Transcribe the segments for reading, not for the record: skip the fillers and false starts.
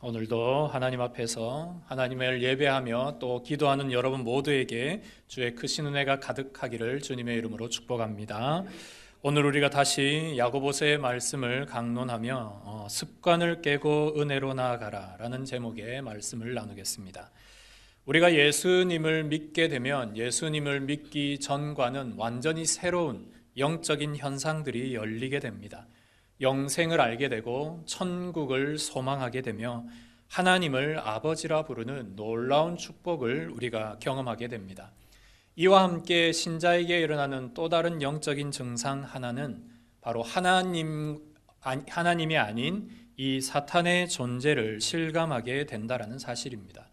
오늘도 하나님 앞에서 하나님을 예배하며 또 기도하는 여러분 모두에게 주의 크신 은혜가 가득하기를 주님의 이름으로 축복합니다. 오늘 우리가 다시 야고보서의 말씀을 강론하며 습관을 깨고 은혜로 나아가라 라는 제목의 말씀을 나누겠습니다. 우리가 예수님을 믿게 되면 예수님을 믿기 전과는 완전히 새로운 영적인 현상들이 열리게 됩니다. 영생을 알게 되고 천국을 소망하게 되며 하나님을 아버지라 부르는 놀라운 축복을 우리가 경험하게 됩니다. 이와 함께 신자에게 일어나는 또 다른 영적인 증상 하나는 바로 하나님이 아닌 이 사탄의 존재를 실감하게 된다는 사실입니다.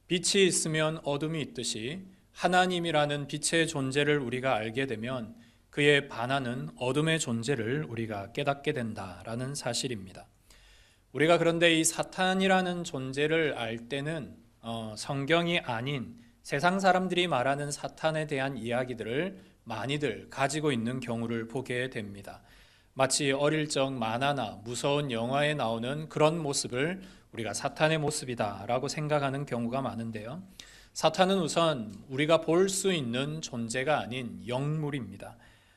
빛이 있으면 어둠이 있듯이 하나님이라는 빛의 존재를 우리가 알게 되면 그에 반하는 어둠의 존재를 우리가 깨닫게 된다라는 사실입니다. 우리가 그런데 이 사탄이라는 존재를 알 때는 성경이 아닌 세상 사람들이 말하는 사탄에 대한 이야기들을 많이들 가지고 있는 경우를 보게 됩니다. 마치 어릴 적 만화나 무서운 영화에 나오는 그런 모습을 우리가 사탄의 모습이다라고 생각하는 경우가 많은데요. 사탄은 우선 우리가 볼 수 있는 존재가 아닌 영물입니다.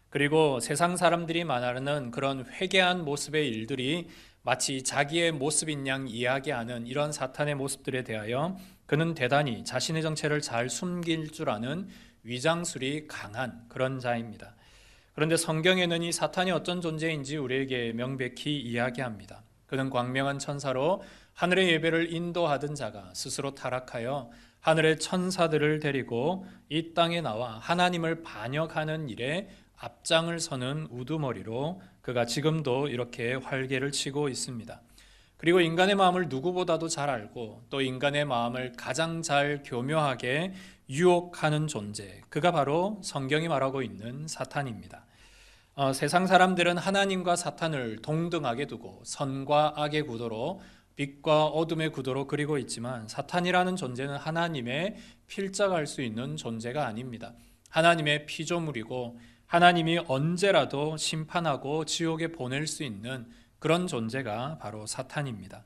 그리고 세상 사람들이 말하는 그런 회개한 모습의 일들이 마치 자기의 모습인 양 이야기하는 이런 사탄의 모습들에 대하여 그는 대단히 자신의 정체를 잘 숨길 줄 아는 위장술이 강한 그런 자입니다. 그런데 성경에는 이 사탄이 어떤 존재인지 우리에게 명백히 이야기합니다. 그는 광명한 천사로 하늘의 예배를 인도하던 자가 스스로 타락하여 하늘의 천사들을 데리고 이 땅에 나와 하나님을 반역하는 일에 앞장을 서는 우두머리로 그가 지금도 이렇게 활개를 치고 있습니다. 그리고 인간의 마음을 누구보다도 잘 알고 또 인간의 마음을 가장 잘 교묘하게 유혹하는 존재, 그가 바로 성경이 말하고 있는 사탄입니다. 세상 사람들은 하나님과 사탄을 동등하게 두고 선과 악의 구도로 빛과 어둠의 구도로 그리고 있지만 사탄이라는 존재는 하나님의 필적할 수 있는 존재가 아닙니다. 하나님의 피조물이고 하나님이 언제라도 심판하고 지옥에 보낼 수 있는 그런 존재가 바로 사탄입니다.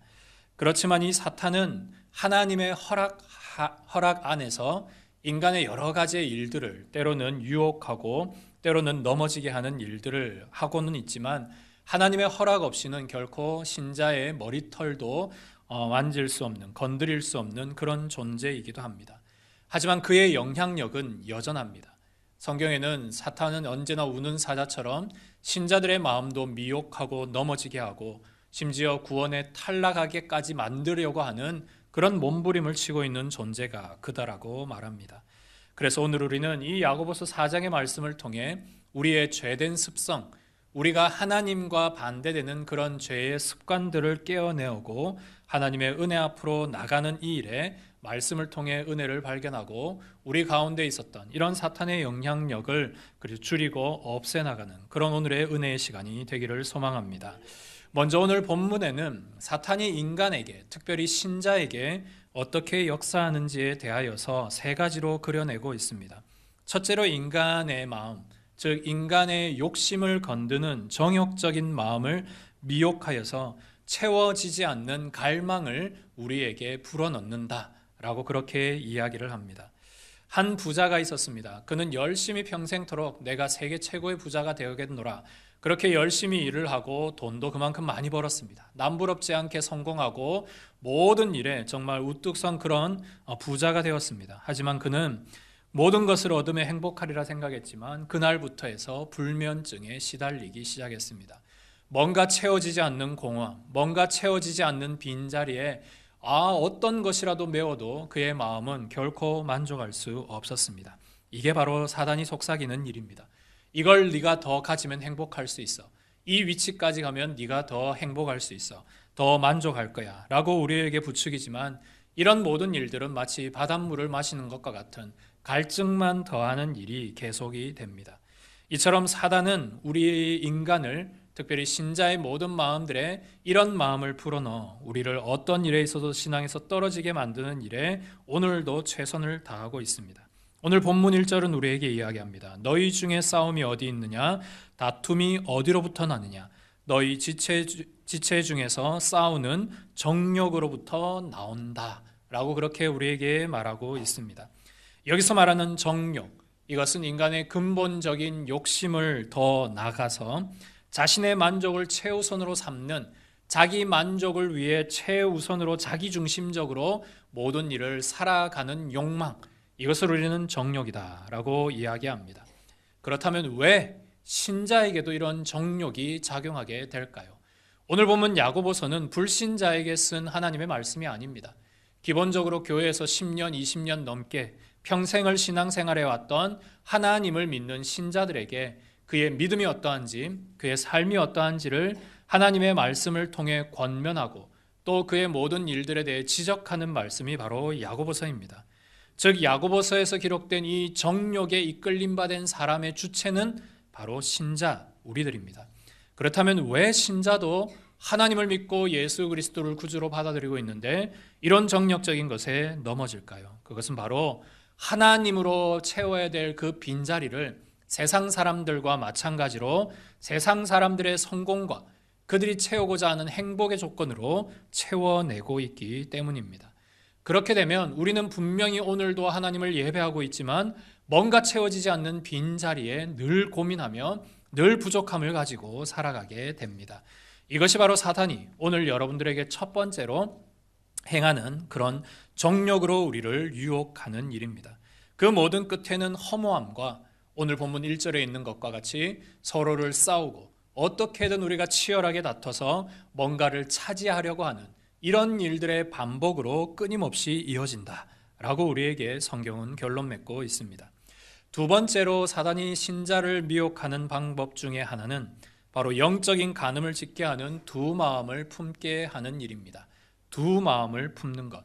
그렇지만 이 사탄은 하나님의 허락 안에서 인간의 여러 가지의 일들을 때로는 유혹하고 때로는 넘어지게 하는 일들을 하고는 있지만 하나님의 허락 없이는 결코 신자의 머리털도 만질 수 없는, 건드릴 수 없는 그런 존재이기도 합니다. 하지만 그의 영향력은 여전합니다. 성경에는 사탄은 언제나 우는 사자처럼 신자들의 마음도 미혹하고 넘어지게 하고 심지어 구원에 탈락하게까지 만들려고 하는 그런 몸부림을 치고 있는 존재가 그다라고 말합니다. 그래서 오늘 우리는 이 야고보서 4장의 말씀을 통해 우리의 죄된 습성, 우리가 하나님과 반대되는 그런 죄의 습관들을 깨어내오고 하나님의 은혜 앞으로 나가는 이 일에 말씀을 통해 은혜를 발견하고 우리 가운데 있었던 이런 사탄의 영향력을 줄이고 없애나가는 그런 오늘의 은혜의 시간이 되기를 소망합니다. 먼저 오늘 본문에는 사탄이 인간에게, 특별히 신자에게 어떻게 역사하는지에 대하여서 세 가지로 그려내고 있습니다. 첫째로 인간의 마음, 즉 인간의 욕심을 건드는 정욕적인 마음을 미혹하여서 채워지지 않는 갈망을 우리에게 불어넣는다라고 그렇게 이야기를 합니다. 한 부자가 있었습니다. 그는 열심히 평생토록 내가 세계 최고의 부자가 되어야겠노라 그렇게 열심히 일을 하고 돈도 그만큼 많이 벌었습니다. 남부럽지 않게 성공하고 모든 일에 정말 우뚝 선 그런 부자가 되었습니다. 하지만 그는 모든 것을 얻으며 행복하리라 생각했지만 그날부터 해서 불면증에 시달리기 시작했습니다. 뭔가 채워지지 않는 공허함, 뭔가 채워지지 않는 빈자리에 어떤 것이라도 메워도 그의 마음은 결코 만족할 수 없었습니다. 이게 바로 사단이 속삭이는 일입니다. 이걸 네가 더 가지면 행복할 수 있어. 이 위치까지 가면 네가 더 행복할 수 있어. 더 만족할 거야 라고 우리에게 부추기지만 이런 모든 일들은 마치 바닷물을 마시는 것과 같은 갈증만 더하는 일이 계속이 됩니다. 이처럼 사단은 우리 인간을, 특별히 신자의 모든 마음들에 이런 마음을 불어넣어 우리를 어떤 일에 있어도 신앙에서 떨어지게 만드는 일에 오늘도 최선을 다하고 있습니다. 오늘 본문 1절은 우리에게 이야기합니다. 너희 중에 싸움이 어디 있느냐? 다툼이 어디로부터 나느냐? 너희 지체 중에서 싸우는 정욕으로부터 나온다 라고 그렇게 우리에게 말하고 있습니다. 여기서 말하는 정욕, 이것은 인간의 근본적인 욕심을 더 나가서 자신의 만족을 최우선으로 삼는, 자기 만족을 위해 최우선으로 자기중심적으로 모든 일을 살아가는 욕망, 이것을 우리는 정욕이다 라고 이야기합니다. 그렇다면 왜 신자에게도 이런 정욕이 작용하게 될까요? 오늘 보면 야고보서는 불신자에게 쓴 하나님의 말씀이 아닙니다. 기본적으로 교회에서 10년, 20년 넘게 평생을 신앙생활해 왔던 하나님을 믿는 신자들에게 그의 믿음이 어떠한지, 그의 삶이 어떠한지를 하나님의 말씀을 통해 권면하고 또 그의 모든 일들에 대해 지적하는 말씀이 바로 야고보서입니다. 즉 야고보서에서 기록된 이 정욕에 이끌림받은 사람의 주체는 바로 신자, 우리들입니다. 그렇다면 왜 신자도 하나님을 믿고 예수 그리스도를 구주로 받아들이고 있는데 이런 정욕적인 것에 넘어질까요? 그것은 바로 하나님으로 채워야 될 그 빈자리를 세상 사람들과 마찬가지로 세상 사람들의 성공과 그들이 채우고자 하는 행복의 조건으로 채워내고 있기 때문입니다. 그렇게 되면 우리는 분명히 오늘도 하나님을 예배하고 있지만 뭔가 채워지지 않는 빈자리에 늘 고민하며 늘 부족함을 가지고 살아가게 됩니다. 이것이 바로 사탄이 오늘 여러분들에게 첫 번째로 행하는 그런 정욕으로 우리를 유혹하는 일입니다. 그 모든 끝에는 허무함과 오늘 본문 1절에 있는 것과 같이 서로를 싸우고 어떻게든 우리가 치열하게 다퉈서 뭔가를 차지하려고 하는 이런 일들의 반복으로 끊임없이 이어진다라고 우리에게 성경은 결론 맺고 있습니다. 두 번째로 사단이 신자를 미혹하는 방법 중에 하나는 바로 영적인 간음을 짓게 하는 두 마음을 품게 하는 일입니다. 두 마음을 품는 것.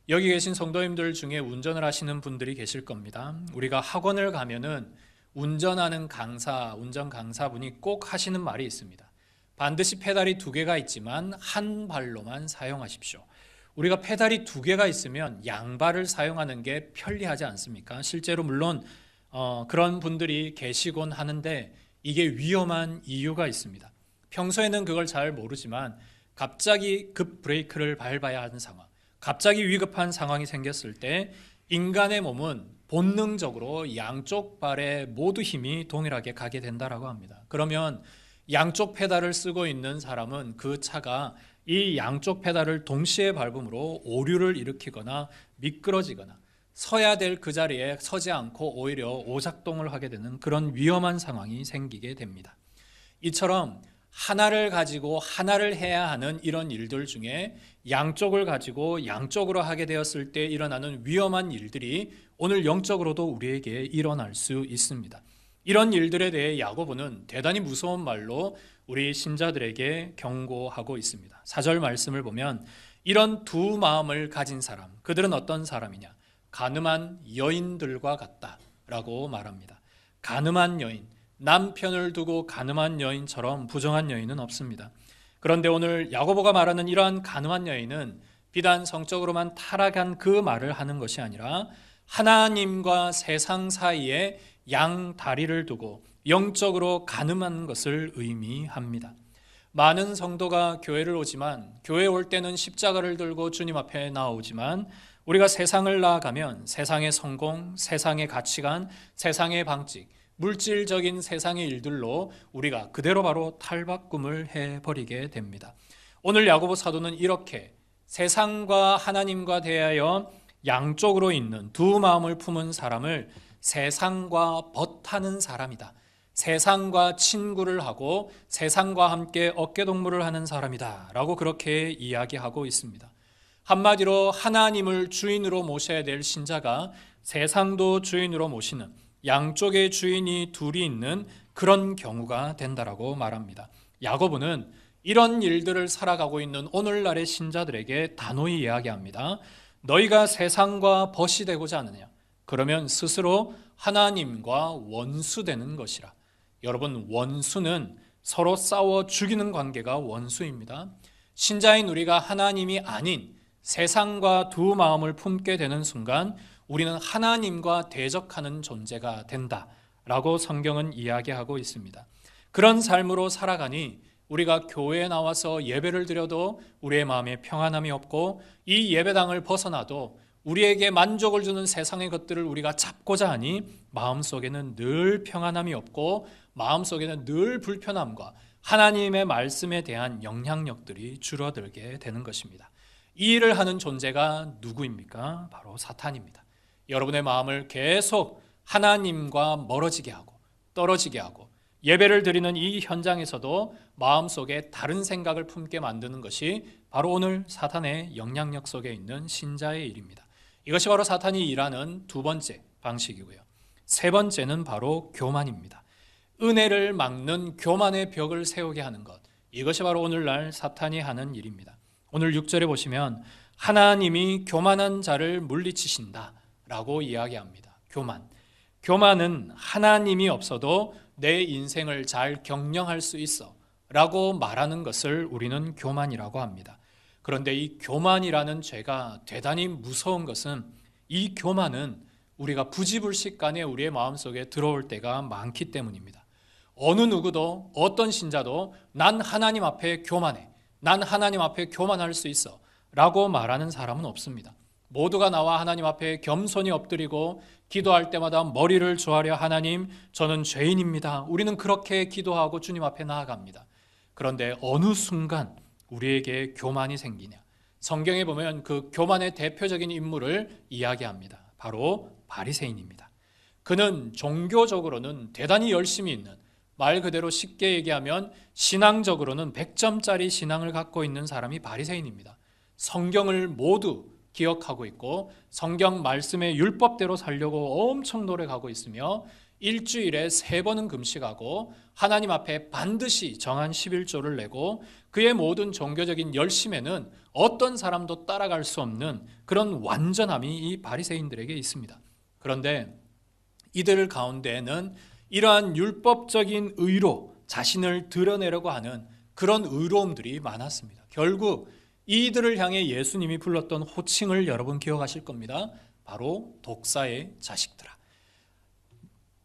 여기 계신 성도님들 중에 운전을 하시는 분들이 계실 겁니다. 우리가 학원을 가면은 운전하는 강사, 운전 강사분이 꼭 하시는 말이 있습니다. 반드시 페달이 두 개가 있지만 한 발로만 사용하십시오. 우리가 페달이 두 개가 있으면 양발을 사용하는 게 편리하지 않습니까? 실제로 물론 그런 분들이 계시곤 하는데 이게 위험한 이유가 있습니다. 평소에는 그걸 잘 모르지만 갑자기 급 브레이크를 밟아야 하는 상황, 갑자기 위급한 상황이 생겼을 때 인간의 몸은 본능적으로 양쪽 발에 모두 힘이 동일하게 가게 된다라고 합니다. 그러면 양쪽 페달을 쓰고 있는 사람은 그 차가 이 양쪽 페달을 동시에 밟음으로 오류를 일으키거나 미끄러지거나 서야 될 그 자리에 서지 않고 오히려 오작동을 하게 되는 그런 위험한 상황이 생기게 됩니다. 이처럼 하나를 가지고 하나를 해야 하는 이런 일들 중에 양쪽을 가지고 양쪽으로 하게 되었을 때 일어나는 위험한 일들이 오늘 영적으로도 우리에게 일어날 수 있습니다. 이런 일들에 대해 야고보는 대단히 무서운 말로 우리 신자들에게 경고하고 있습니다. 4절 말씀을 보면 이런 두 마음을 가진 사람, 그들은 어떤 사람이냐? 간음한 여인들과 같다라고 말합니다. 간음한 여인, 남편을 두고 간음한 여인처럼 부정한 여인은 없습니다. 그런데 오늘 야고보가 말하는 이러한 간음한 여인은 비단 성적으로만 타락한 그 말을 하는 것이 아니라 하나님과 세상 사이에 양 다리를 두고 영적으로 간음한 것을 의미합니다. 많은 성도가 교회를 오지만 교회에 올 때는 십자가를 들고 주님 앞에 나오지만 우리가 세상을 나아가면 세상의 성공, 세상의 가치관, 세상의 방식, 물질적인 세상의 일들로 우리가 그대로 바로 탈바꿈을 해버리게 됩니다. 오늘 야고보 사도는 이렇게 세상과 하나님과 대하여 양쪽으로 있는 두 마음을 품은 사람을 세상과 벗하는 사람이다. 세상과 친구를 하고 세상과 함께 어깨동무를 하는 사람이다 라고 그렇게 이야기하고 있습니다. 한마디로 하나님을 주인으로 모셔야 될 신자가 세상도 주인으로 모시는 양쪽의 주인이 둘이 있는 그런 경우가 된다라고 말합니다. 야고보는 이런 일들을 살아가고 있는 오늘날의 신자들에게 단호히 이야기합니다. 너희가 세상과 벗이 되고자 하느냐? 그러면 스스로 하나님과 원수되는 것이라. 여러분, 원수는 서로 싸워 죽이는 관계가 원수입니다. 신자인 우리가 하나님이 아닌 세상과 두 마음을 품게 되는 순간 우리는 하나님과 대적하는 존재가 된다라고 성경은 이야기하고 있습니다. 그런 삶으로 살아가니 우리가 교회에 나와서 예배를 드려도 우리의 마음에 평안함이 없고 이 예배당을 벗어나도 우리에게 만족을 주는 세상의 것들을 우리가 잡고자 하니 마음속에는 늘 평안함이 없고 마음속에는 늘 불편함과 하나님의 말씀에 대한 영향력들이 줄어들게 되는 것입니다. 이 일을 하는 존재가 누구입니까? 바로 사탄입니다. 여러분의 마음을 계속 하나님과 멀어지게 하고 떨어지게 하고 예배를 드리는 이 현장에서도 마음속에 다른 생각을 품게 만드는 것이 바로 오늘 사탄의 영향력 속에 있는 신자의 일입니다. 이것이 바로 사탄이 일하는 두 번째 방식이고요. 세 번째는 바로 교만입니다. 은혜를 막는 교만의 벽을 세우게 하는 것, 이것이 바로 오늘날 사탄이 하는 일입니다. 오늘 6절에 보시면 하나님이 교만한 자를 물리치신다 라고 이야기합니다. 교만은 하나님이 없어도 내 인생을 잘 경영할 수 있어 라고 말하는 것을 우리는 교만이라고 합니다. 그런데 이 교만이라는 죄가 대단히 무서운 것은 이 교만은 우리가 부지불식간에 우리의 마음속에 들어올 때가 많기 때문입니다. 어느 누구도 어떤 신자도 난 하나님 앞에 교만해, 난 하나님 앞에 교만할 수 있어 라고 말하는 사람은 없습니다. 모두가 나와 하나님 앞에 겸손히 엎드리고 기도할 때마다 머리를 조아려 하나님, 저는 죄인입니다. 우리는 그렇게 기도하고 주님 앞에 나아갑니다. 그런데 어느 순간 우리에게 교만이 생기냐? 성경에 보면 그 교만의 대표적인 인물을 이야기합니다. 바로 바리새인입니다. 그는 종교적으로는 대단히 열심히 있는, 말 그대로 쉽게 얘기하면 신앙적으로는 100점짜리 신앙을 갖고 있는 사람이 바리새인입니다. 성경을 모두 기억하고 있고 성경 말씀의 율법대로 살려고 엄청 노력하고 있으며 일주일에 3번은 금식하고 하나님 앞에 반드시 정한 11조를 내고 그의 모든 종교적인 열심에는 어떤 사람도 따라갈 수 없는 그런 완전함이 이 바리새인들에게 있습니다. 그런데 이들 가운데에는 이러한 율법적인 의로 자신을 드러내려고 하는 그런 의로움들이 많았습니다. 결국 이들을 향해 예수님이 불렀던 호칭을 여러분 기억하실 겁니다. 바로 독사의 자식들아.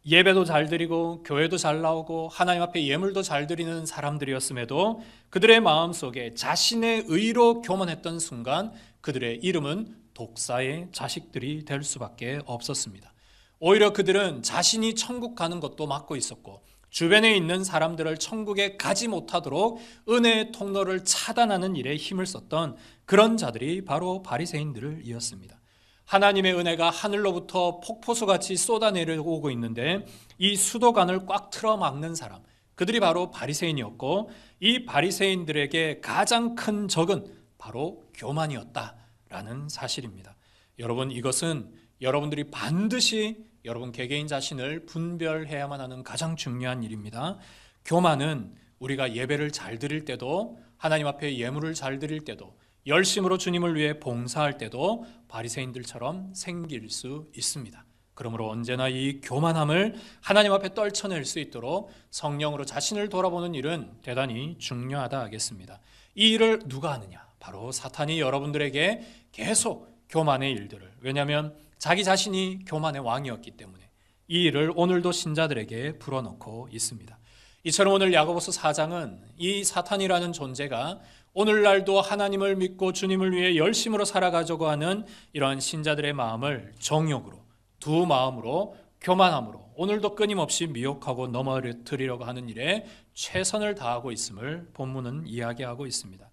예배도 잘 드리고 교회도 잘 나오고 하나님 앞에 예물도 잘 드리는 사람들이었음에도 그들의 마음속에 자신의 의로 교만했던 순간 그들의 이름은 독사의 자식들이 될 수밖에 없었습니다. 오히려 그들은 자신이 천국 가는 것도 막고 있었고 주변에 있는 사람들을 천국에 가지 못하도록 은혜의 통로를 차단하는 일에 힘을 썼던 그런 자들이 바로 바리새인들이었습니다. 하나님의 은혜가 하늘로부터 폭포수같이 쏟아내려오고 있는데 이 수도관을 꽉 틀어 막는 사람, 그들이 바로 바리새인이었고 이 바리새인들에게 가장 큰 적은 바로 교만이었다라는 사실입니다. 여러분, 이것은 여러분들이 반드시 여러분 개개인 자신을 분별해야만 하는 가장 중요한 일입니다. 교만은 우리가 예배를 잘 드릴 때도 하나님 앞에 예물을 잘 드릴 때도 열심으로 주님을 위해 봉사할 때도 바리새인들처럼 생길 수 있습니다. 그러므로 언제나 이 교만함을 하나님 앞에 떨쳐낼 수 있도록 성령으로 자신을 돌아보는 일은 대단히 중요하다 하겠습니다. 이 일을 누가 하느냐? 바로 사탄이 여러분들에게 계속 교만의 일들을, 왜냐하면 자기 자신이 교만의 왕이었기 때문에 이 일을 오늘도 신자들에게 불어넣고 있습니다. 이처럼 오늘 야고보서 4장은 이 사탄이라는 존재가 오늘날도 하나님을 믿고 주님을 위해 열심으로 살아가려고 하는 이런 신자들의 마음을 정욕으로, 두 마음으로, 교만함으로 오늘도 끊임없이 미혹하고 넘어뜨리려고 하는 일에 최선을 다하고 있음을 본문은 이야기하고 있습니다.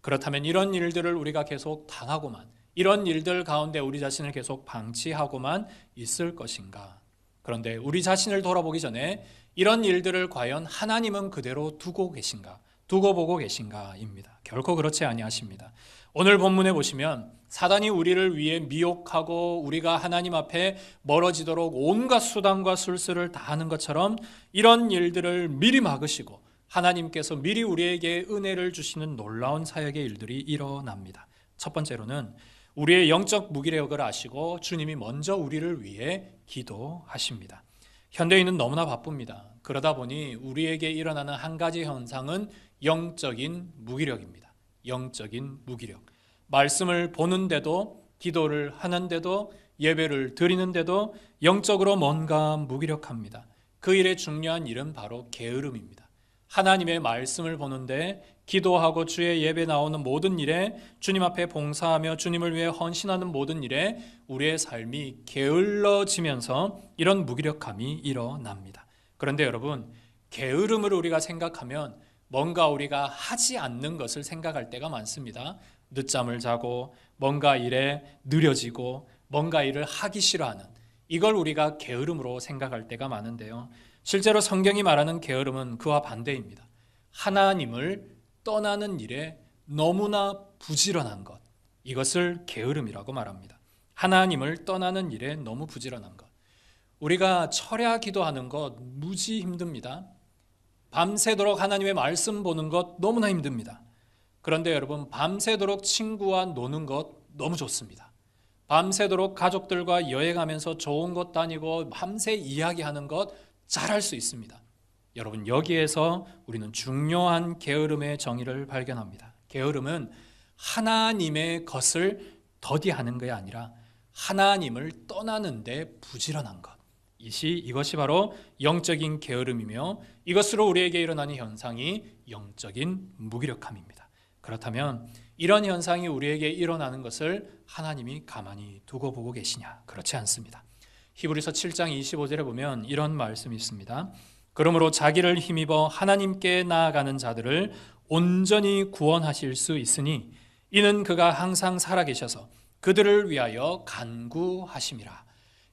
그렇다면 이런 일들을 우리가 계속 당하고만, 이런 일들 가운데 우리 자신을 계속 방치하고만 있을 것인가? 그런데 우리 자신을 돌아보기 전에 이런 일들을 과연 하나님은 그대로 두고 계신가? 두고 보고 계신가입니다. 결코 그렇지 아니하십니다. 오늘 본문에 보시면 사단이 우리를 위해 미혹하고 우리가 하나님 앞에 멀어지도록 온갖 수단과 술수를 다하는 것처럼 이런 일들을 미리 막으시고 하나님께서 미리 우리에게 은혜를 주시는 놀라운 사역의 일들이 일어납니다. 첫 번째로는 우리의 영적 무기력을 아시고 주님이 먼저 우리를 위해 기도하십니다. 현대인은 너무나 바쁩니다. 그러다 보니 우리에게 일어나는 한 가지 현상은 영적인 무기력입니다. 영적인 무기력. 말씀을 보는데도, 기도를 하는데도, 예배를 드리는데도 영적으로 뭔가 무기력합니다. 그 일의 중요한 일은 바로 게으름입니다. 하나님의 말씀을 보는데 기도하고 주의 예배 나오는 모든 일에 주님 앞에 봉사하며 주님을 위해 헌신하는 모든 일에 우리의 삶이 게을러지면서 이런 무기력함이 일어납니다. 그런데 여러분, 게으름을 우리가 생각하면 뭔가 우리가 하지 않는 것을 생각할 때가 많습니다. 늦잠을 자고 뭔가 일에 느려지고 뭔가 일을 하기 싫어하는, 이걸 우리가 게으름으로 생각할 때가 많은데요. 실제로 성경이 말하는 게으름은 그와 반대입니다. 하나님을 떠나는 일에 너무나 부지런한 것, 이것을 게으름이라고 말합니다. 하나님을 떠나는 일에 너무 부지런한 것. 우리가 철야 기도하는 것 무지 힘듭니다. 밤새도록 하나님의 말씀 보는 것 너무나 힘듭니다. 그런데 여러분, 밤새도록 친구와 노는 것 너무 좋습니다. 밤새도록 가족들과 여행하면서 좋은 곳 다니고 밤새 이야기하는 것 잘할 수 있습니다. 여러분, 여기에서 우리는 중요한 게으름의 정의를 발견합니다. 게으름은 하나님의 것을 더디하는 것이 아니라 하나님을 떠나는 데 부지런한 것. 이것이 바로 영적인 게으름이며 이것으로 우리에게 일어나는 현상이 영적인 무기력함입니다. 그렇다면 이런 현상이 우리에게 일어나는 것을 하나님이 가만히 두고 보고 계시냐? 그렇지 않습니다. 히브리서 7장 25절에 보면 이런 말씀이 있습니다. 그러므로 자기를 힘입어 하나님께 나아가는 자들을 온전히 구원하실 수 있으니 이는 그가 항상 살아계셔서 그들을 위하여 간구하심이라.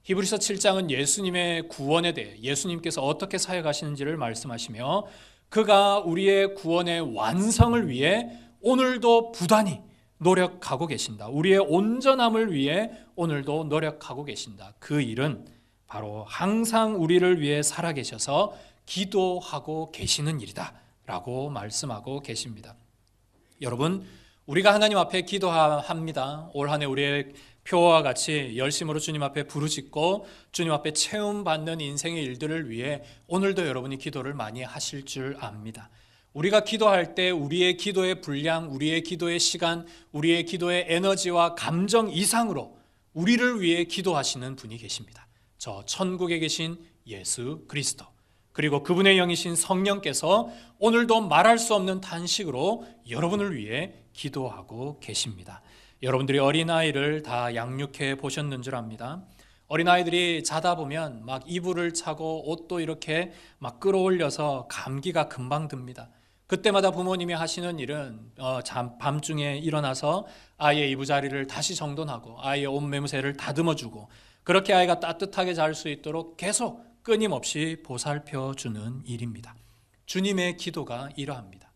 히브리서 7장은 예수님의 구원에 대해 예수님께서 어떻게 사역하시는지를 말씀하시며 그가 우리의 구원의 완성을 위해 오늘도 부단히 노력하고 계신다. 우리의 온전함을 위해 오늘도 노력하고 계신다. 그 일은 바로 항상 우리를 위해 살아계셔서 기도하고 계시는 일이다 라고 말씀하고 계십니다. 여러분, 우리가 하나님 앞에 기도합니다. 올 한 해 우리의 표와 같이 열심으로 주님 앞에 부르짖고 주님 앞에 체험받는 인생의 일들을 위해 오늘도 여러분이 기도를 많이 하실 줄 압니다. 우리가 기도할 때 우리의 기도의 분량, 우리의 기도의 시간, 우리의 기도의 에너지와 감정 이상으로 우리를 위해 기도하시는 분이 계십니다. 저 천국에 계신 예수 그리스도, 그리고 그분의 영이신 성령께서 오늘도 말할 수 없는 탄식으로 여러분을 위해 기도하고 계십니다. 여러분들이 어린아이를 다 양육해 보셨는 줄 압니다. 어린아이들이 자다 보면 막 이불을 차고 옷도 이렇게 막 끌어올려서 감기가 금방 듭니다. 그때마다 부모님이 하시는 일은 밤중에 일어나서 아이의 이부자리를 다시 정돈하고 아이의 옷 매무새를 다듬어주고 그렇게 아이가 따뜻하게 잘 수 있도록 계속 끊임없이 보살펴주는 일입니다. 주님의 기도가 이러합니다.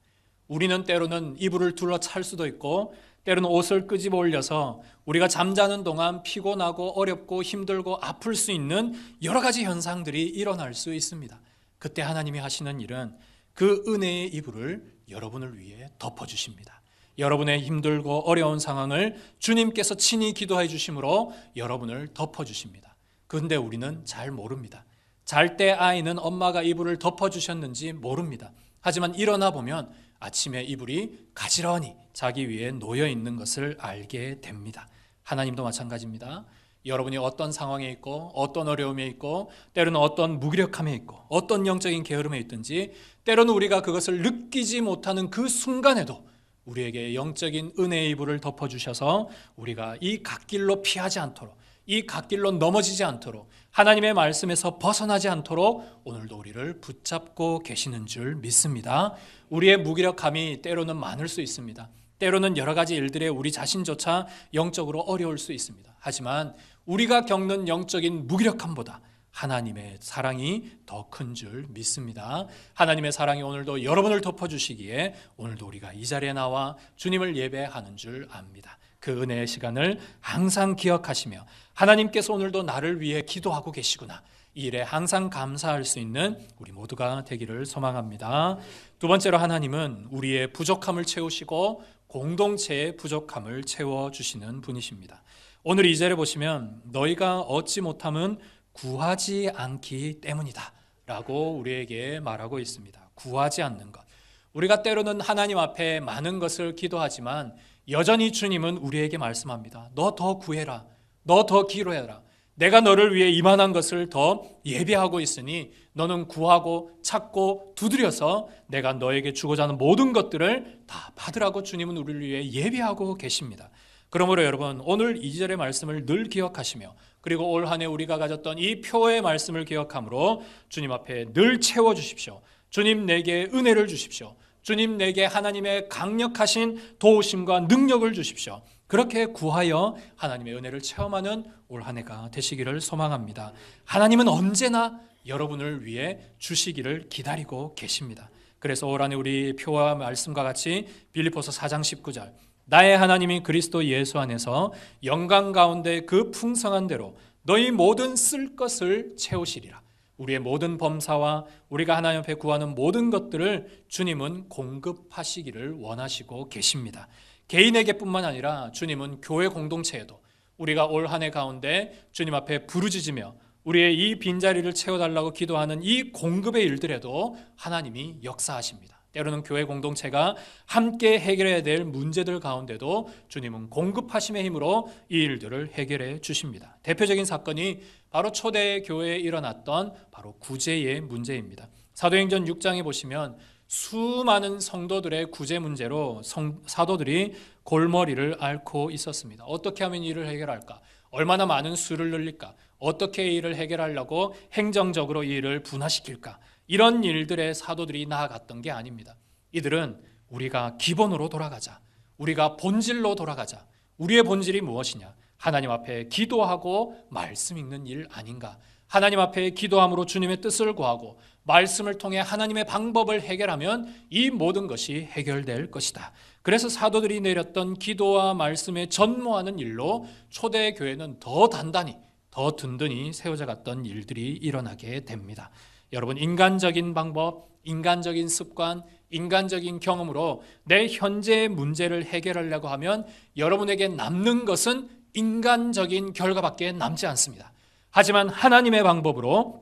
우리는 때로는 이불을 둘러 찰 수도 있고 때로는 옷을 끄집어 올려서 우리가 잠자는 동안 피곤하고 어렵고 힘들고 아플 수 있는 여러 가지 현상들이 일어날 수 있습니다. 그때 하나님이 하시는 일은 그 은혜의 이불을 여러분을 위해 덮어주십니다. 여러분의 힘들고 어려운 상황을 주님께서 친히 기도해 주심으로 여러분을 덮어주십니다. 그런데 우리는 잘 모릅니다. 잘 때 아이는 엄마가 이불을 덮어주셨는지 모릅니다. 하지만 일어나 보면 아침에 이불이 가지런히 자기 위에 놓여 있는 것을 알게 됩니다. 하나님도 마찬가지입니다. 여러분이 어떤 상황에 있고 어떤 어려움에 있고 때로는 어떤 무기력함에 있고 어떤 영적인 게으름에 있든지 때로는 우리가 그것을 느끼지 못하는 그 순간에도 우리에게 영적인 은혜의 이불을 덮어주셔서 우리가 이 갓길로 피하지 않도록, 이 갓길로 넘어지지 않도록, 하나님의 말씀에서 벗어나지 않도록 오늘도 우리를 붙잡고 계시는 줄 믿습니다. 우리의 무기력함이 때로는 많을 수 있습니다. 때로는 여러 가지 일들에 우리 자신조차 영적으로 어려울 수 있습니다. 하지만 우리가 겪는 영적인 무기력함보다 하나님의 사랑이 더 큰 줄 믿습니다. 하나님의 사랑이 오늘도 여러분을 덮어주시기에 오늘도 우리가 이 자리에 나와 주님을 예배하는 줄 압니다. 그 은혜의 시간을 항상 기억하시며 하나님께서 오늘도 나를 위해 기도하고 계시구나, 이 일에 항상 감사할 수 있는 우리 모두가 되기를 소망합니다. 두 번째로, 하나님은 우리의 부족함을 채우시고 공동체의 부족함을 채워주시는 분이십니다. 오늘 2절에 보시면 너희가 얻지 못함은 구하지 않기 때문이다 라고 우리에게 말하고 있습니다. 구하지 않는 것. 우리가 때로는 하나님 앞에 많은 것을 기도하지만 여전히 주님은 우리에게 말씀합니다. 너 더 구해라. 너 더 기도해라. 내가 너를 위해 이만한 것을 더 예비하고 있으니 너는 구하고 찾고 두드려서 내가 너에게 주고자 하는 모든 것들을 다 받으라고 주님은 우리를 위해 예비하고 계십니다. 그러므로 여러분, 오늘 2절의 말씀을 늘 기억하시며, 그리고 올 한 해 우리가 가졌던 이 표의 말씀을 기억함으로 주님 앞에 늘 채워주십시오. 주님 내게 은혜를 주십시오. 주님 내게 하나님의 강력하신 도우심과 능력을 주십시오. 그렇게 구하여 하나님의 은혜를 체험하는 올 한 해가 되시기를 소망합니다. 하나님은 언제나 여러분을 위해 주시기를 기다리고 계십니다. 그래서 올 한 해 우리 표와 말씀과 같이 빌립보서 4장 19절, 나의 하나님이 그리스도 예수 안에서 영광 가운데 그 풍성한 대로 너희 모든 쓸 것을 채우시리라. 우리의 모든 범사와 우리가 하나님 앞에 구하는 모든 것들을 주님은 공급하시기를 원하시고 계십니다. 개인에게뿐만 아니라 주님은 교회 공동체에도 우리가 올 한 해 가운데 주님 앞에 부르짖으며 우리의 이 빈자리를 채워달라고 기도하는 이 공급의 일들에도 하나님이 역사하십니다. 때로는 교회 공동체가 함께 해결해야 될 문제들 가운데도 주님은 공급하심의 힘으로 이 일들을 해결해 주십니다. 대표적인 사건이 바로 초대 교회에 일어났던 바로 구제의 문제입니다. 사도행전 6장에 보시면 수많은 성도들의 구제 문제로 사도들이 골머리를 앓고 있었습니다. 어떻게 하면 이를 해결할까? 얼마나 많은 수를 늘릴까? 어떻게 이 일을 해결하려고 행정적으로 이 일을 분화시킬까? 이런 일들에 사도들이 나아갔던 게 아닙니다. 이들은 우리가 기본으로 돌아가자, 우리가 본질로 돌아가자. 우리의 본질이 무엇이냐? 하나님 앞에 기도하고 말씀 읽는 일 아닌가? 하나님 앞에 기도함으로 주님의 뜻을 구하고 말씀을 통해 하나님의 방법을 해결하면 이 모든 것이 해결될 것이다. 그래서 사도들이 내렸던 기도와 말씀에 전무하는 일로 초대교회는 더 단단히, 더 든든히 세워져 갔던 일들이 일어나게 됩니다. 여러분, 인간적인 방법, 인간적인 습관, 인간적인 경험으로 내 현재의 문제를 해결하려고 하면 여러분에게 남는 것은 인간적인 결과밖에 남지 않습니다. 하지만 하나님의 방법으로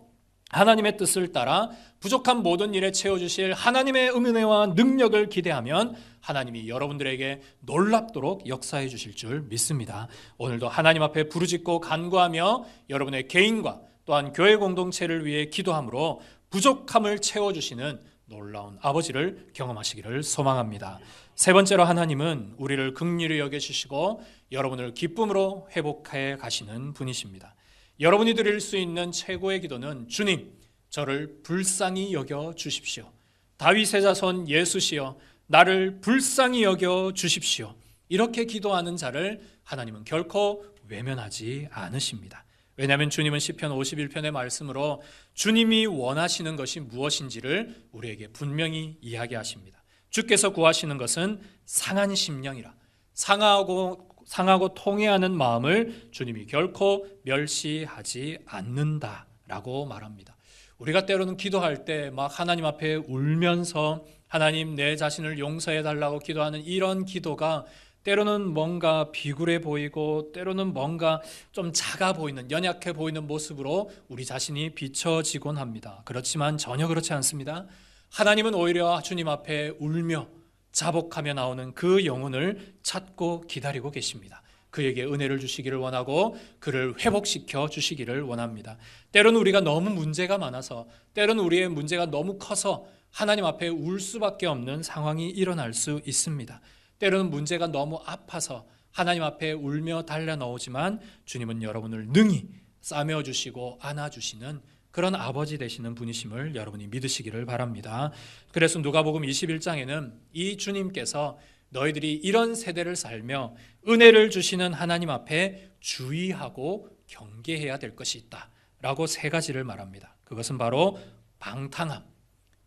하나님의 뜻을 따라 부족한 모든 일에 채워주실 하나님의 은혜와 능력을 기대하면 하나님이 여러분들에게 놀랍도록 역사해 주실 줄 믿습니다. 오늘도 하나님 앞에 부르짖고 간구하며 여러분의 개인과 또한 교회 공동체를 위해 기도함으로 부족함을 채워주시는 놀라운 아버지를 경험하시기를 소망합니다. 세 번째로, 하나님은 우리를 긍휼히 여겨주시고 여러분을 기쁨으로 회복해 가시는 분이십니다. 여러분이 드릴 수 있는 최고의 기도는 주님, 저를 불쌍히 여겨 주십시오. 다윗의 자손 예수시여, 나를 불쌍히 여겨 주십시오. 이렇게 기도하는 자를 하나님은 결코 외면하지 않으십니다. 왜냐하면 주님은 시편 51편의 말씀으로 주님이 원하시는 것이 무엇인지를 우리에게 분명히 이야기하십니다. 주께서 구하시는 것은 상한 심령이라, 상하고 통회하는 마음을 주님이 결코 멸시하지 않는다라고 말합니다. 우리가 때로는 기도할 때 막 하나님 앞에 울면서 하나님 내 자신을 용서해 달라고 기도하는 이런 기도가 때로는 뭔가 비굴해 보이고 때로는 뭔가 좀 작아 보이는, 연약해 보이는 모습으로 우리 자신이 비춰지곤 합니다. 그렇지만 전혀 그렇지 않습니다. 하나님은 오히려 주님 앞에 울며 자복하며 나오는 그 영혼을 찾고 기다리고 계십니다. 그에게 은혜를 주시기를 원하고 그를 회복시켜 주시기를 원합니다. 때로는 우리가 너무 문제가 많아서, 때로는 우리의 문제가 너무 커서 하나님 앞에 울 수밖에 없는 상황이 일어날 수 있습니다. 때로는 문제가 너무 아파서 하나님 앞에 울며 달려나오지만 주님은 여러분을 능히 싸매어 주시고 안아주시는 그런 아버지 되시는 분이심을 여러분이 믿으시기를 바랍니다. 그래서 누가복음 21장에는 이 주님께서 너희들이 이런 세대를 살며 은혜를 주시는 하나님 앞에 주의하고 경계해야 될 것이 있다 라고 세 가지를 말합니다. 그것은 바로 방탕함,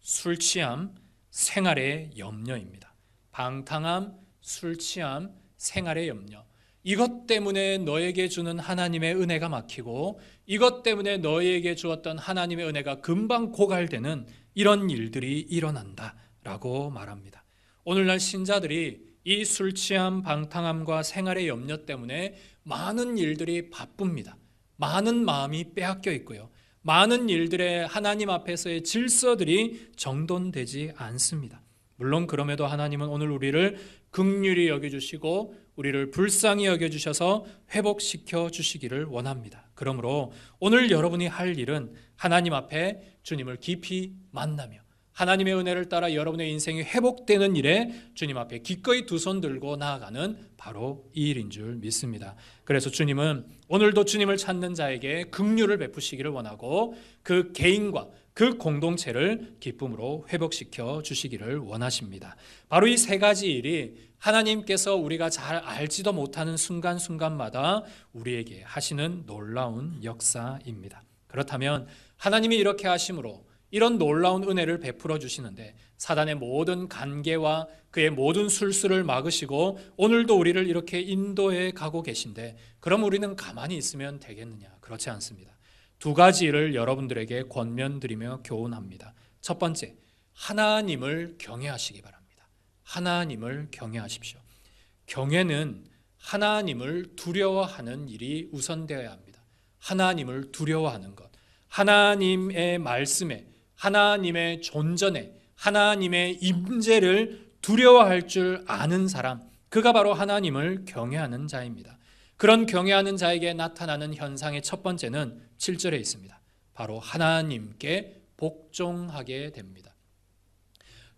술 취함, 생활의 염려입니다. 방탕함, 술 취함, 생활의 염려. 이것 때문에 너에게 주는 하나님의 은혜가 막히고 이것 때문에 너에게 주었던 하나님의 은혜가 금방 고갈되는 이런 일들이 일어난다라고 말합니다. 오늘날 신자들이 이 술 취함, 방탕함과 생활의 염려 때문에 많은 일들이 바쁩니다. 많은 마음이 빼앗겨 있고요. 많은 일들의 하나님 앞에서의 질서들이 정돈되지 않습니다. 물론 그럼에도 하나님은 오늘 우리를 긍휼히 여겨주시고 우리를 불쌍히 여겨주셔서 회복시켜 주시기를 원합니다. 그러므로 오늘 여러분이 할 일은 하나님 앞에 주님을 깊이 만나며 하나님의 은혜를 따라 여러분의 인생이 회복되는 일에 주님 앞에 기꺼이 두 손 들고 나아가는 바로 이 일인 줄 믿습니다. 그래서 주님은 오늘도 주님을 찾는 자에게 긍휼을 베푸시기를 원하고 그 개인과 그 공동체를 기쁨으로 회복시켜 주시기를 원하십니다. 바로 이 세 가지 일이 하나님께서 우리가 잘 알지도 못하는 순간순간마다 우리에게 하시는 놀라운 역사입니다. 그렇다면 하나님이 이렇게 하심으로 이런 놀라운 은혜를 베풀어 주시는데 사단의 모든 간계와 그의 모든 술수를 막으시고 오늘도 우리를 이렇게 인도해 가고 계신데 그럼 우리는 가만히 있으면 되겠느냐? 그렇지 않습니다. 두 가지 일을 여러분들에게 권면드리며 교훈합니다. 첫 번째, 하나님을 경외하시기 바랍니다. 하나님을 경외하십시오. 경외는 하나님을 두려워하는 일이 우선되어야 합니다. 하나님을 두려워하는 것, 하나님의 말씀에, 하나님의 존전에, 하나님의 임재를 두려워할 줄 아는 사람, 그가 바로 하나님을 경외하는 자입니다. 그런 경외하는 자에게 나타나는 현상의 첫 번째는 7절에 있습니다. 바로 하나님께 복종하게 됩니다.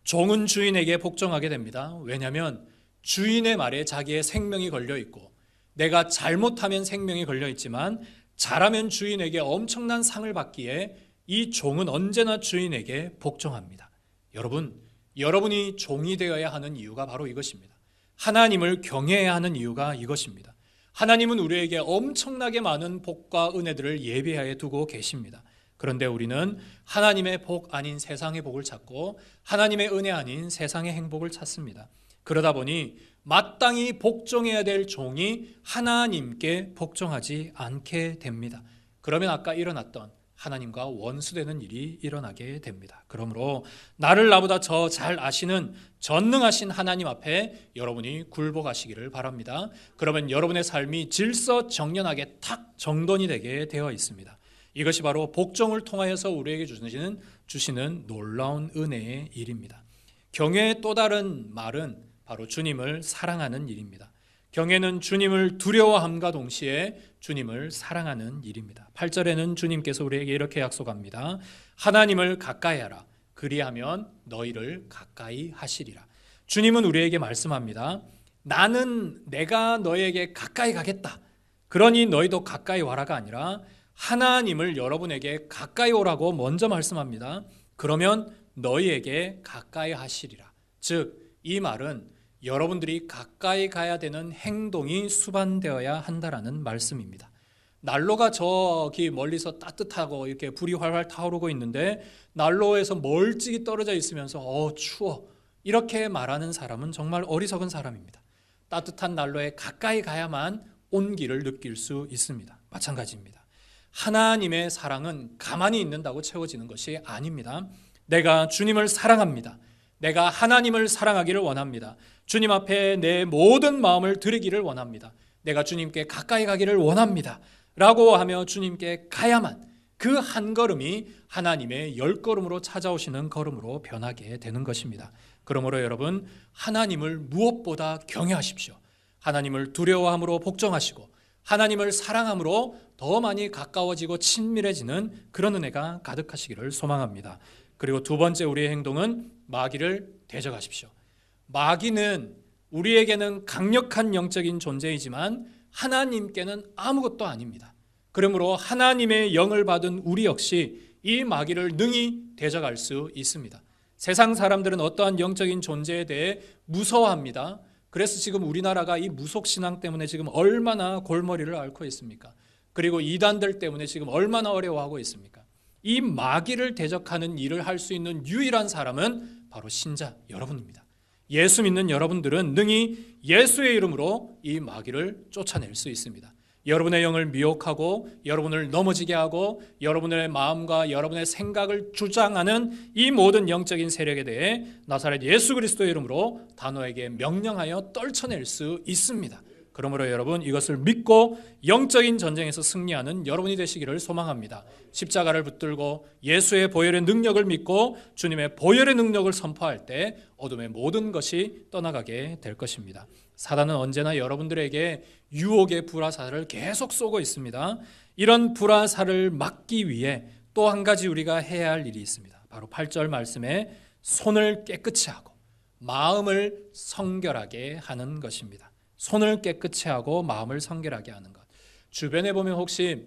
종은 주인에게 복종하게 됩니다. 왜냐하면 주인의 말에 자기의 생명이 걸려 있고 내가 잘못하면 생명이 걸려 있지만 잘하면 주인에게 엄청난 상을 받기에 이 종은 언제나 주인에게 복종합니다. 여러분이 종이 되어야 하는 이유가 바로 이것입니다. 하나님을 경외해야 하는 이유가 이것입니다. 하나님은 우리에게 엄청나게 많은 복과 은혜들을 예비하여 두고 계십니다. 그런데 우리는 하나님의 복 아닌 세상의 복을 찾고 하나님의 은혜 아닌 세상의 행복을 찾습니다. 그러다 보니 마땅히 복종해야 될 종이 하나님께 복종하지 않게 됩니다. 그러면 아까 일어났던 하나님과 원수되는 일이 일어나게 됩니다. 그러므로 나를 나보다 더 잘 아시는 전능하신 하나님 앞에 여러분이 굴복하시기를 바랍니다. 그러면 여러분의 삶이 질서정연하게 탁 정돈이 되게 되어 있습니다. 이것이 바로 복종을 통하여서 우리에게 주시는 놀라운 은혜의 일입니다. 경외의 또 다른 말은 바로 주님을 사랑하는 일입니다. 경외는 주님을 두려워함과 동시에 주님을 사랑하는 일입니다. 8절에는 주님께서 우리에게 이렇게 약속합니다. 하나님을 가까이 하라. 그리하면 너희를 가까이 하시리라. 주님은 우리에게 말씀합니다. 내가 너에게 가까이 가겠다. 그러니 너희도 가까이 와라가 아니라 하나님을 여러분에게 가까이 오라고 먼저 말씀합니다. 그러면 너희에게 가까이 하시리라. 즉, 이 말은 여러분들이 가까이 가야 되는 행동이 수반되어야 한다라는 말씀입니다. 난로가 저기 멀리서 따뜻하고 이렇게 불이 활활 타오르고 있는데 난로에서 멀찍이 떨어져 있으면서 추워 이렇게 말하는 사람은 정말 어리석은 사람입니다. 따뜻한 난로에 가까이 가야만 온기를 느낄 수 있습니다. 마찬가지입니다. 하나님의 사랑은 가만히 있는다고 채워지는 것이 아닙니다. 내가 주님을 사랑합니다. 내가 하나님을 사랑하기를 원합니다. 주님 앞에 내 모든 마음을 드리기를 원합니다. 내가 주님께 가까이 가기를 원합니다. 라고 하며 주님께 가야만 그 한 걸음이 하나님의 10걸음으로 찾아오시는 걸음으로 변하게 되는 것입니다. 그러므로 여러분, 하나님을 무엇보다 경외하십시오. 하나님을 두려워함으로 복종하시고 하나님을 사랑함으로 더 많이 가까워지고 친밀해지는 그런 은혜가 가득하시기를 소망합니다. 그리고 두 번째 우리의 행동은 마귀를 대적하십시오. 마귀는 우리에게는 강력한 영적인 존재이지만 하나님께는 아무것도 아닙니다. 그러므로 하나님의 영을 받은 우리 역시 이 마귀를 능히 대적할 수 있습니다. 세상 사람들은 어떠한 영적인 존재에 대해 무서워합니다. 그래서 지금 우리나라가 이 무속신앙 때문에 지금 얼마나 골머리를 앓고 있습니까? 그리고 이단들 때문에 지금 얼마나 어려워하고 있습니까? 이 마귀를 대적하는 일을 할 수 있는 유일한 사람은 바로 신자 여러분입니다. 예수 믿는 여러분들은 능히 예수의 이름으로 이 마귀를 쫓아낼 수 있습니다. 여러분의 영을 미혹하고 여러분을 넘어지게 하고 여러분의 마음과 여러분의 생각을 주장하는 이 모든 영적인 세력에 대해 나사렛 예수 그리스도의 이름으로 단호하게 명령하여 떨쳐낼 수 있습니다. 그러므로 여러분 이것을 믿고 영적인 전쟁에서 승리하는 여러분이 되시기를 소망합니다. 십자가를 붙들고 예수의 보혈의 능력을 믿고 주님의 보혈의 능력을 선포할 때 어둠의 모든 것이 떠나가게 될 것입니다. 사단은 언제나 여러분들에게 유혹의 불화살을 계속 쏘고 있습니다. 이런 불화살을 막기 위해 또 한 가지 우리가 해야 할 일이 있습니다. 바로 8절 말씀에 손을 깨끗이 하고 마음을 성결하게 하는 것입니다. 손을 깨끗이 하고 마음을 성결하게 하는 것. 주변에 보면 혹시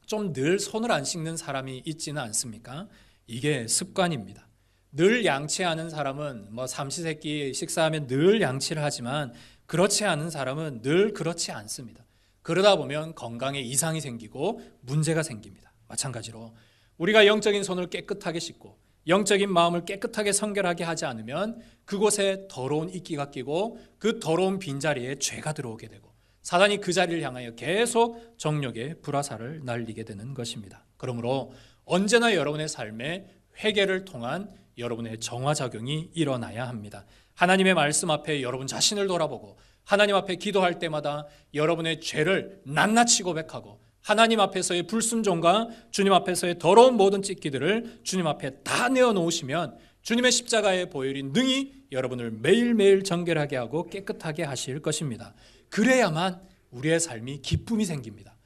좀 늘 손을 안 씻는 사람이 있지는 않습니까? 이게 습관입니다. 늘 양치하는 사람은 삼시세끼 식사하면 늘 양치를 하지만 그렇지 않은 사람은 늘 그렇지 않습니다. 그러다 보면 건강에 이상이 생기고 문제가 생깁니다. 마찬가지로 우리가 영적인 손을 깨끗하게 씻고 영적인 마음을 깨끗하게 성결하게 하지 않으면 그곳에 더러운 이끼가 끼고 그 더러운 빈자리에 죄가 들어오게 되고 사단이 그 자리를 향하여 계속 정욕의 불화살을 날리게 되는 것입니다. 그러므로 언제나 여러분의 삶에 회개를 통한 여러분의 정화작용이 일어나야 합니다. 하나님의 말씀 앞에 여러분 자신을 돌아보고 하나님 앞에 기도할 때마다 여러분의 죄를 낱낱이 고백하고 하나님 앞에서의 불순종과 주님 앞에서의 더러운 모든 찢기들을 주님 앞에 다 내어놓으시면 주님의 십자가의 보혈이 능히 여러분을 매일매일 정결하게 하고 깨끗하게 하실 것입니다. 그래야만 우리의 삶이 기쁨이 생깁니다.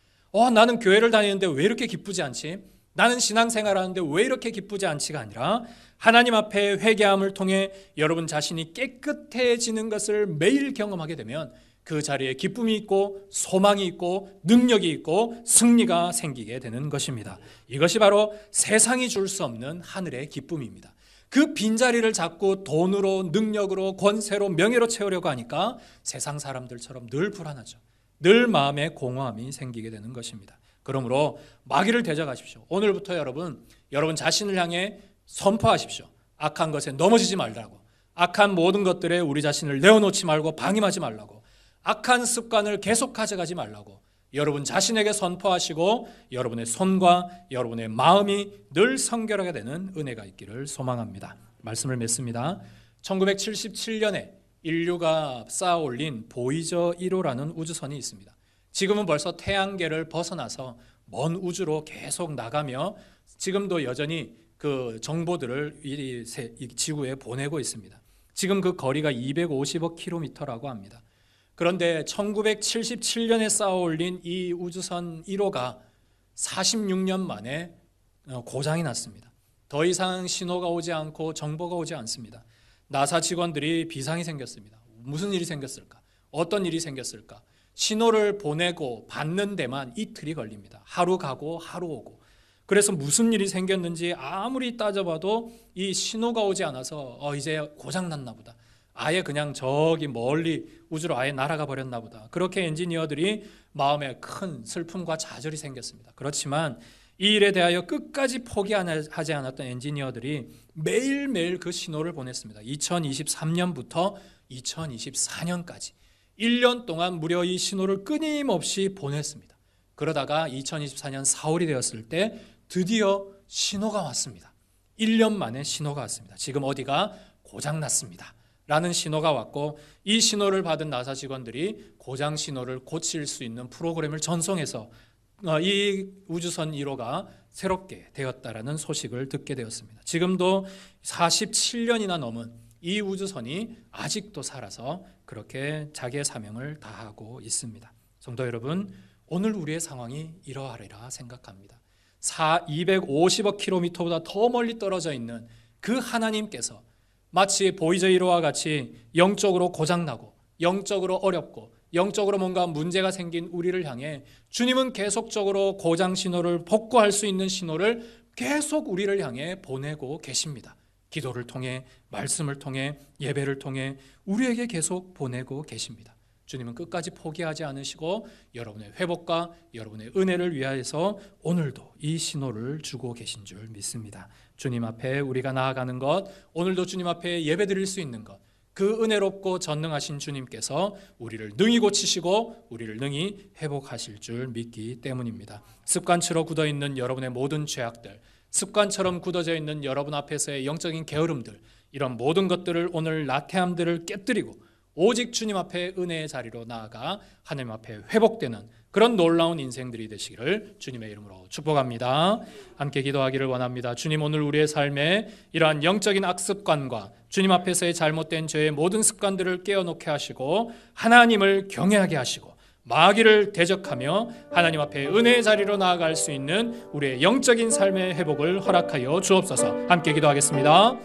나는 교회를 다니는데 왜 이렇게 기쁘지 않지? 나는 신앙생활하는데 왜 이렇게 기쁘지 않지가 아니라 하나님 앞에 회개함을 통해 여러분 자신이 깨끗해지는 것을 매일 경험하게 되면 그 자리에 기쁨이 있고 소망이 있고 능력이 있고 승리가 생기게 되는 것입니다. 이것이 바로 세상이 줄 수 없는 하늘의 기쁨입니다. 그 빈자리를 자꾸 돈으로 능력으로 권세로 명예로 채우려고 하니까 세상 사람들처럼 늘 불안하죠. 늘 마음에 공허함이 생기게 되는 것입니다. 그러므로 마귀를 대적하십시오. 오늘부터 여러분 자신을 향해 선포하십시오. 악한 것에 넘어지지 말라고. 악한 모든 것들에 우리 자신을 내어놓지 말고 방임하지 말라고. 악한 습관을 계속 가져가지 말라고 여러분 자신에게 선포하시고 여러분의 손과 여러분의 마음이 늘 성결하게 되는 은혜가 있기를 소망합니다. 말씀을 맺습니다. 1977년에 인류가 쌓아 올린 보이저 1호라는 우주선이 있습니다. 지금은 벌써 태양계를 벗어나서 먼 우주로 계속 나가며 지금도 여전히 그 정보들을 이 지구에 보내고 있습니다. 지금 그 거리가 250km라고 합니다. 그런데 1977년에 쌓아 올린 이 우주선 1호가 46년 만에 고장이 났습니다. 더 이상 신호가 오지 않고 정보가 오지 않습니다. 나사 직원들이 비상이 생겼습니다. 무슨 일이 생겼을까? 어떤 일이 생겼을까? 신호를 보내고 받는 데만 이틀이 걸립니다. 하루 가고 하루 오고. 그래서 무슨 일이 생겼는지 아무리 따져봐도 이 신호가 오지 않아서 이제 고장 났나 보다. 아예 그냥 저기 멀리 우주로 아예 날아가 버렸나 보다. 그렇게 엔지니어들이 마음에 큰 슬픔과 좌절이 생겼습니다. 그렇지만 이 일에 대하여 끝까지 포기하지 않았던 엔지니어들이 매일매일 그 신호를 보냈습니다. 2023년부터 2024년까지 1년 동안 무려 이 신호를 끊임없이 보냈습니다. 그러다가 2024년 4월이 되었을 때 드디어 신호가 왔습니다. 1년 만에 신호가 왔습니다. 지금 어디가 고장났습니다 라는 신호가 왔고 이 신호를 받은 나사 직원들이 고장 신호를 고칠 수 있는 프로그램을 전송해서 이 우주선 1호가 새롭게 되었다라는 소식을 듣게 되었습니다. 지금도 47년이나 넘은 이 우주선이 아직도 살아서 그렇게 자기의 사명을 다하고 있습니다. 성도 여러분, 오늘 우리의 상황이 이러하리라 생각합니다. 250억 킬로미터보다 더 멀리 떨어져 있는 그 하나님께서 마치 보이저 1호와 같이 영적으로 고장나고 영적으로 어렵고 영적으로 뭔가 문제가 생긴 우리를 향해 주님은 계속적으로 고장 신호를 복구할 수 있는 신호를 계속 우리를 향해 보내고 계십니다. 기도를 통해 말씀을 통해 예배를 통해 우리에게 계속 보내고 계십니다. 주님은 끝까지 포기하지 않으시고 여러분의 회복과 여러분의 은혜를 위하여서 오늘도 이 신호를 주고 계신 줄 믿습니다. 주님 앞에 우리가 나아가는 것, 오늘도 주님 앞에 예배드릴 수 있는 것, 그 은혜롭고 전능하신 주님께서 우리를 능히 고치시고 우리를 능히 회복하실 줄 믿기 때문입니다. 습관처럼 굳어있는 여러분의 모든 죄악들, 습관처럼 굳어져 있는 여러분 앞에서의 영적인 게으름들, 이런 모든 것들을 오늘 나태함들을 깨뜨리고 오직 주님 앞에 은혜의 자리로 나아가 하나님 앞에 회복되는 그런 놀라운 인생들이 되시기를 주님의 이름으로 축복합니다. 함께 기도하기를 원합니다. 주님, 오늘 우리의 삶에 이러한 영적인 악습관과 주님 앞에서의 잘못된 죄의 모든 습관들을 깨어놓게 하시고 하나님을 경외하게 하시고 마귀를 대적하며 하나님 앞에 은혜의 자리로 나아갈 수 있는 우리의 영적인 삶의 회복을 허락하여 주옵소서. 함께 기도하겠습니다.